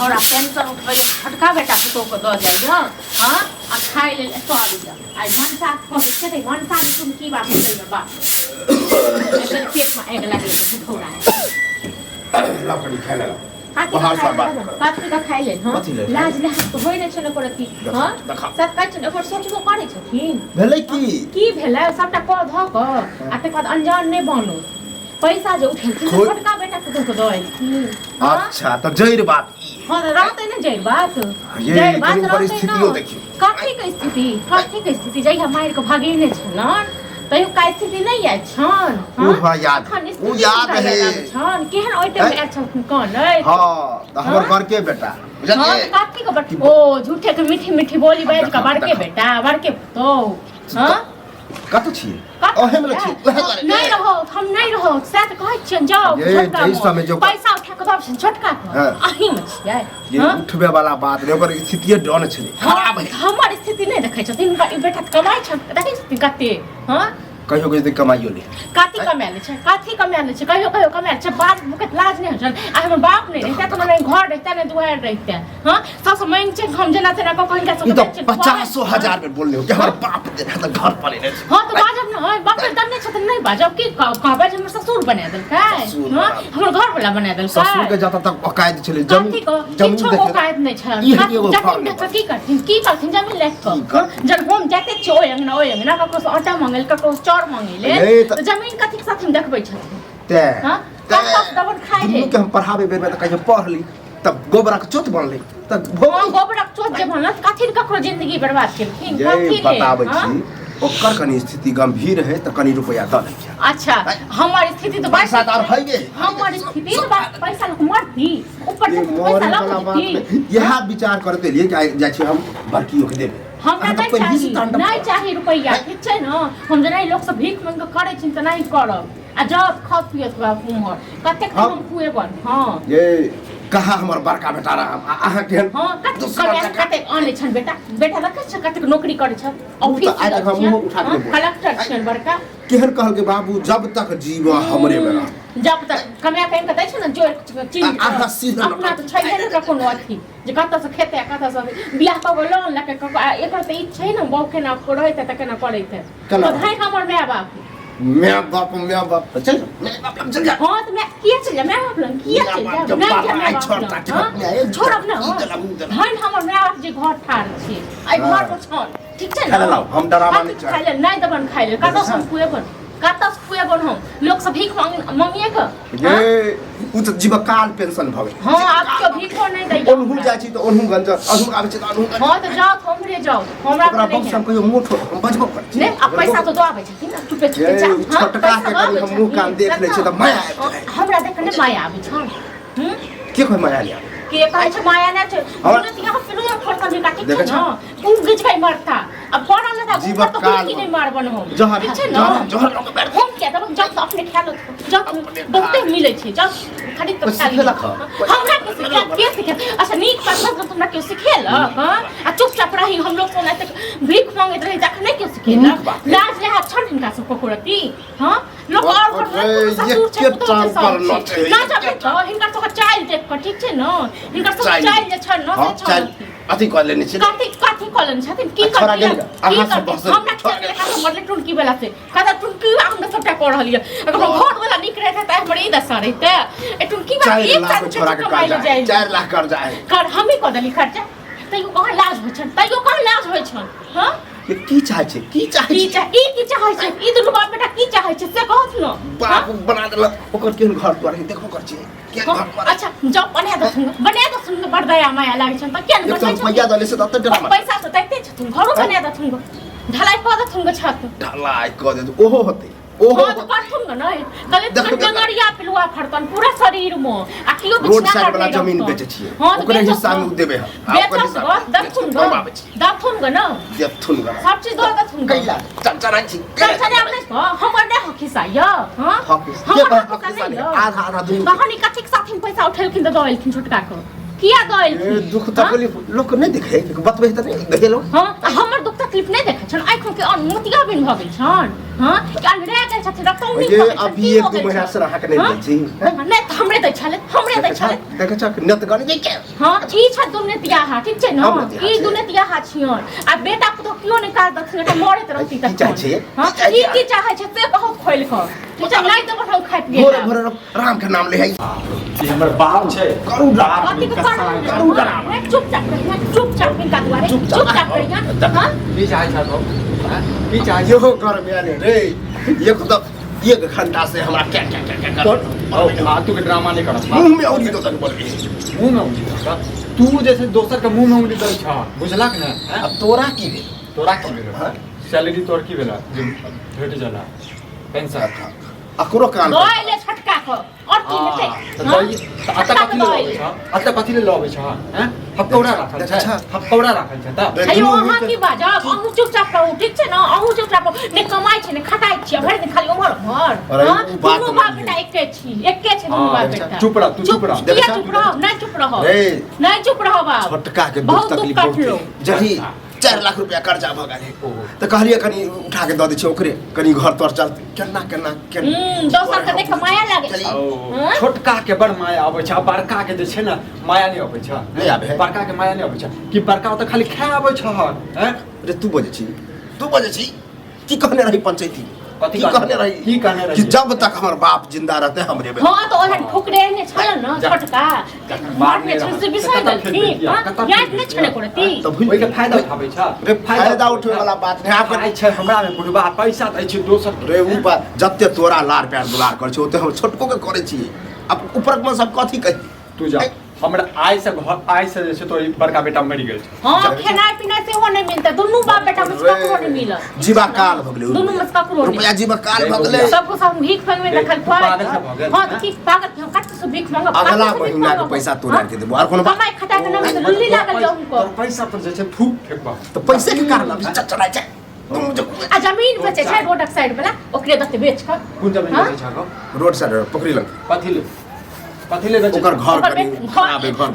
छोरा टेंशन उठबै फटका बेटा पुतो को द जाइयो हां आ खाइ ले तो आबिया आई मनसा कहै छै त मनसा तुम की बात होइल बा एकर पेट में आग लागे छै छोरा लकड़ी खाइ ले बाहर से बात काटी का खाइ ले हां लाज ले तो होय नै छन करती हां सब काट न ओकर सोचबो करै छथिन भेलै की भेलै सबटा क ध क आ तक बाद अनजान नै बनो पैसा जो उठेलखिन फटका बेटा पुतो को दइ अच्छा त जैर बात हां रहतै नै जैर बात परिस्थितियो देखियो कथी के स्थिति जइहा मार के भागेने छलन तयो का स्थिति नै आइ छन हां याद है छन केहन ओइ टाइम आइ छन कोन हां त हमर घर के बेटा हां कथी के बेटा ओ झूठे के मीठी बोली बाज का बड़के बेटा बड़के तो हां कत छी ओहे में छी नहीं रहो हम नहीं रहो साथ कहै छियन जाओ पैसा उठा के दब छोटका अही में छियै ये उठबे वाला बात रे ओकर स्थिति डन छले खराब है हमर स्थिति नहीं देखै छथिन इनका बेटा कमाई छ देखै छथिन कते हां कहियो के कमाइयो ले काती कमाले छ कहियो कमाले छ बात मुकत लाज नहीं होछन आ हमर बाप नहीं रहता त नहीं घर रहता नहीं दुआर रहता हां सब मांग छ हम जना तना को कहिन का सब 50,000 में बोल ले कि हमर बाप दे त घर पले नहीं हां तो बाजब न बाप दम नहीं छतन नहीं बाजब की कहबे हमर ससुर बना देल काय हां हमर घर वाला बना देल ससुर के जाता तक औकात छले जमीन देखे औकात नहीं छ जमीन देख की करथिन जमीन लेख जब हम जाते छ ओयंगना का को आटा मांगल का को चोर मांगले तो जमीन कथि के साथ हम देखबै छथिन ते हां कब दबन खाइ रे के हम पढ़ाबे बेर में त कहियो पढ़ली तब गोबरा के चोट बनले त गोबरा के चोट जे बनल कथि ककरो जिंदगी बर्बाद केलखिन कथि बताबै छी ओकर कनी स्थिति गंभीर है त कनी रुपया द दै अच्छा हमर स्थिति तो पैसा त है गे हमर स्थिति तो पैसा लोग मरती ऊपर से पैसा लगती यह विचार करते लिए जाय छी हम बड़कियो के देबे हमरा नहीं चाहिए रुपया ठीक छै न हम जना लोग सब भीख मांग के करे छिन त नहीं करब आ जब खत पियत बा उमर कते हम खुएबन हां ये कहा हमर बड़का बेटा आहा के हां कते आने छन बेटा देखै छ कते नौकरी करे छ ऑफिस आ हम उठा के कलेक्टर छन बड़का केहन कहल के बाबू जब तक जीव हमरे में जब तक कमाया कहीं कतै छ न जो चीज अपना तो छै नै कोनो अथी जे कत से खेते कत से बियाह क लोन लके एकर त ई छै न बहु के ना करैत त केना करैत तो भाई हमर माय बाप चल चल जा हां तो मैं किया चल जा मैं बाप लंग किया चल जा नहीं छोड़ब ना भाई हमर माय बाप जे घर ठार छी आई घर पर छोड़ ठीक छै ना हम डरावा नहीं खाइ ले नहीं दबन खाइ ले कत से खुएबन हम लोग सब भीख मांगिए क ये उ त जीवकाल पेंशन भवे हां आप के भीखो नहीं दै ओनहु जाइ छी त ओनहु गंज अनहु आबै छी त अनहु हां त जाओ हमरे जाओ हमरा पर नहीं हम कहियो मुंह ठो हम बजबो कर ने अब पैसा तो दो आबै छी ना तू पे जा छोटका के करी हम मुंह कान देख ले छी त माया हमरा देख ने माया आबै छ के कोइ माया नहीं के कहै छ माया नै छ हमरा त यहाँ फिर यहाँ फरता जे काटे छ तू गिज गई मरता अब पड़ा न था जीवकाल की नहीं मारबन हम जहर जहर हम क्या तब जब अपने ख्याल जब बहुते मिले छी जब खाली तो हमरा के सिखे अच्छा नीक बात हमरा के सिखेल हां आ चुपचाप रही हम लोग कोना तक भीख मांगत रही तक नहीं के सिखेल लाज ले हाथ छन इनका सब कोकुरती हां लोग और ससुर छ तो ना जाबे तो इनका तो चाइल्ड देख कर ठीक छै न इनका सब चाइल्ड जे छ न से अथी कर लेने छी कथी कलन छथिन की करथिन अहाँ सब हमरा खेले मरले टुनकी वाला से कदा टुनकी हमरा सबटा कर रहलिए अगर घर वाला निक रहता त हमर ई दशा रहते ए टुनकी वाला एक साथ छोरा के कमाई ले जाए 4 लाख कर जाए कर हम ही कदली खर्चा तइयो कहाँ लाज होय छन हां ये की चाहै छै की चाहै छै ई की चाहै छै ई दुनु बाप बेटा की चाहै छै से कहत न बाप बना देल ओकर केहन घर द्वार है देखो कर छै के घर अच्छा जब बना दो सुन बड़ दया माया लागे छन त केन करबै पैसा दले से त ड्रामा पैसा त तैते छ तुम घरो बना द तुम ढलाई क द तुम छत ढलाई क दे ओहो होते ओहो तो करथुन न कले जंगरिया पिलुआ फड़तन पूरा शरीर में आ कियो रोड साइड वाला जमीन बेचे छिए ओकरे हिस्सा में देबे हम दथुन ग न दथुन ग सब चीज दो दथुन कैला चंचरा छी चंचरा अपने हमर ने हकिसा य हां आधा दुनु कहानी कथि के साथ पैसा उठेलखिन त दएलखिन छोटका को किया दएलखिन दुख तकलीफ लोग नहीं दिखे बतबे त नहीं देखेलो हां हमर दुख त तकलीफ नहीं देखै छन आँखों के मोतिया बिन भ गेल छन हां कि अनरे गेल छथिन रक्तौनी ये अभी एक दो महीना से रहा के नहीं दै छी नहीं त हमरे दै छले देखे छ नत गनि जे के हां ई छ दुनिया हा ठीक छै न ई दुनिया हा छियन आ बेटा को तो कियो नहीं काट दथिन त मरे त रहती त हां ई की चाहे छै से बहुत खोइल ख ठीक छै नहीं तो बताओ खाइ पिए भोर भोर राम के नाम ले है ई हमर बाप छै करू राम चुपचाप इनका दुआरे चुपचाप रहिया हां की चाहे छ तो की चाहे यो कर मेरे रे ये तो एक घंटा से हमरा क्या क्या क्या क्या तो तू के ड्रामा नहीं कर मुंह में औरी तो तक बोल मुंह में उंगली कर तू जैसे दोसर के मुंह में उंगली दई छ बुझला कि ना अब तोरा की रे तोरा की भेल सैलरी तोर की भेल भेट जाला पेंशन अकरो कान ले छटका को और की हेतै आता कथि ले लबै छ हैं हपौड़ा राखल छ हपौड़ा राखल छ त हेलो अहाँ की बाजा अहू चुपचाप रहू ठीक छै न अहू चुपचाप रहू ने कमाइ छै ने खटाइ छी भरि दिन खाली उमर उमर हां दुनू बाप बेटा एके छी एके छै दुनू बाप बेटा चुप रह तू चुप रह नहीं चुप रहो नहीं चुप रहो बाप छोटका के दुख तकलीफ बहुत जही 4 लाख रुपया कर्जा भ गेलै त कहलिए कनी उठा के द दै छै ओकरे कनी घर तोर चलते केना दोसर के देख माया लागे छोटका के बड़ माया आबै छ बड़का के जे छै न माया नहीं आबै छ नहीं आबे बड़का के माया नहीं आबै छ कि बड़का त खाली खाए आबै छ हैं रे तू बजे छी की कहने रही पंचायती कथि कहने रही कि जब तक हमर बाप जिंदा रहते हमरे हां तो ओहन ठोकरे ने छल न छोटका मारने छ से बिसाइ गलती याद नहीं छने करती त ओइ के फायदा उठाबै छ रे फायदा उठे वाला बात नहीं आप आइ छै हमरा में बुढ़बा पैसा दै छै दोसर रे ऊपर जत्ते तोरा लार प्यार दुलार कर छै ओते हम छोटको के करे छी अब ऊपर में सब कथि कहि तू जा हमरा आइ से जे छै तो बड़का बेटा मरि गेल छै हां खाना पीना से हो नहीं मिलता दोनों बाप बेटा में ककरो नहीं मिला जीवा काल भ गेलै दोनों में ककरो रुपया जीवा काल भ गेलै सबको सब भीख मांगवे रखल पाए हां की पागल हम कत से भीख मांग अगला महीना के पैसा तोरा के देबो और कोनो कमाई खटा के नाम से लुल्ली लागल जाऊ को पैसा पर जे छै फूक फेकबा तो पैसे के कारण अब चढ़ाई छै आ जमीन बेचे छै रोडक साइड वाला ओकरे दते बेच कर कोन जमीन बेचे छ रोड साइड पकड़ी लग कथि ले बेचे ओकर घर करी आबे घर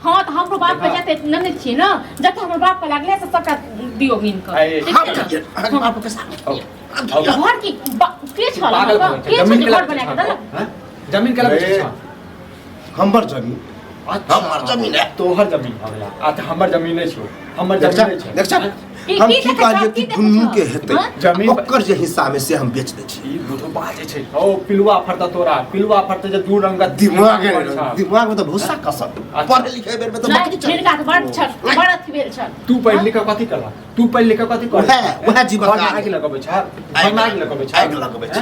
हां तो हमरो बाप पे जाते नहीं छी न जते हमर बाप पे लागले से सबटा दियो मीन कर हम बाप के साथ घर की के छला के घर बना के दला जमीन के बेचे छ हमर जमीन हमर जमीन है तोहर जमीन भ गेला आ त हमर जमीन नै छौ हमर जमीन नै छै देख हम की कहलिए कि दुनू के हेतै जमीन ओकर जे हिस्सा में से हम बेच दै छी ई बुढ़बा जे छै ओ पिलुआ फरता तोरा पिलुआ फरते जे दू रंग दिमाग में तो भूसा कसम पढ़े लिखे बेर में तो बकरी चल मेरे का बड़ छल बड़ अथी भेल छल तू पढ़ लिख कथि करला तू पढ़ लिख कथि कर वह जीवन का आगे लगबै छ आगे लगबै छ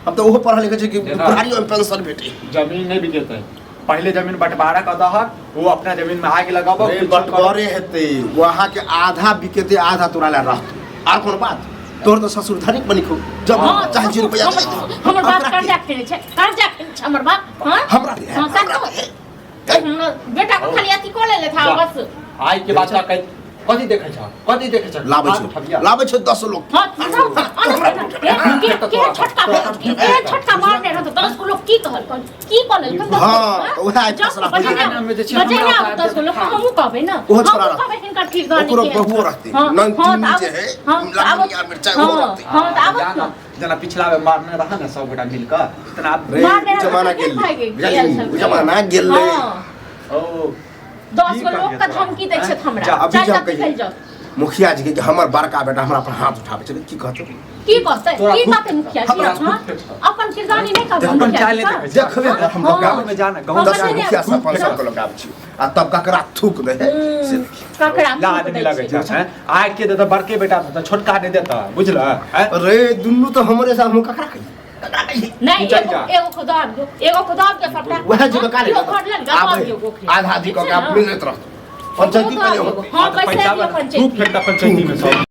हम तो ओहो पढ़ा लिखे छै कि बुढ़ारियों में पेंशन भेटे जमीन नहीं बिकेतै पहले जमीन बंटवारा कर दहक वो अपना जमीन में आग लगाबो बंटवारे हेतै वहां के आधा बिकेते आधा तोरा ले रहत और कोन बात तोर तो ससुर धनिक बनी खो जब चाहे 0 रुपया हमर बाप कर्जा खेले छै हमर बाप हां हमरा बेटा को खाली अथी को ले था बस आई के बात कथि देखै छ लाबै छ 10 लोग हां के छटका मारने रह तो 10 लोग की कहल हां ओहा फैसला बजना 10 लोग हमहु कहबे ना ओ छोरा कहबे हिनकर ठीक गानी ओकरो बहु रहते नंतीनी जे है लामिया मिर्चा वो रहते हां त आबत ना जना पिछला में मारने रहा ना सब गोटा मिल के इतना जमाना गेल ओ 10 लोग का धमकी दै छै हमरा अभी जाओ कहिए मुखिया जी के हमर बड़का बेटा हमरा पर हाथ उठाबे छै की कहते की बात है मुखिया जी अपन किरदानी नहीं कहबे पंचायत देखबे हम गांव में जाना गांव 10 मुखिया सरपंच सब के लगाबै छी आ तब ककरा थूक दे है ककरा लाद नहीं लगे छै आइ के दे बड़के बेटा त छोटका नहीं देता बुझला अरे दुन्नु तो हमरे साथ मुंह ककरा कही नहीं एगो खुदाब के सबटा वह जी का ले आधा जी का मिलत रह पंचायती पहले हां पैसा दियो पंचायती पंचायती में सब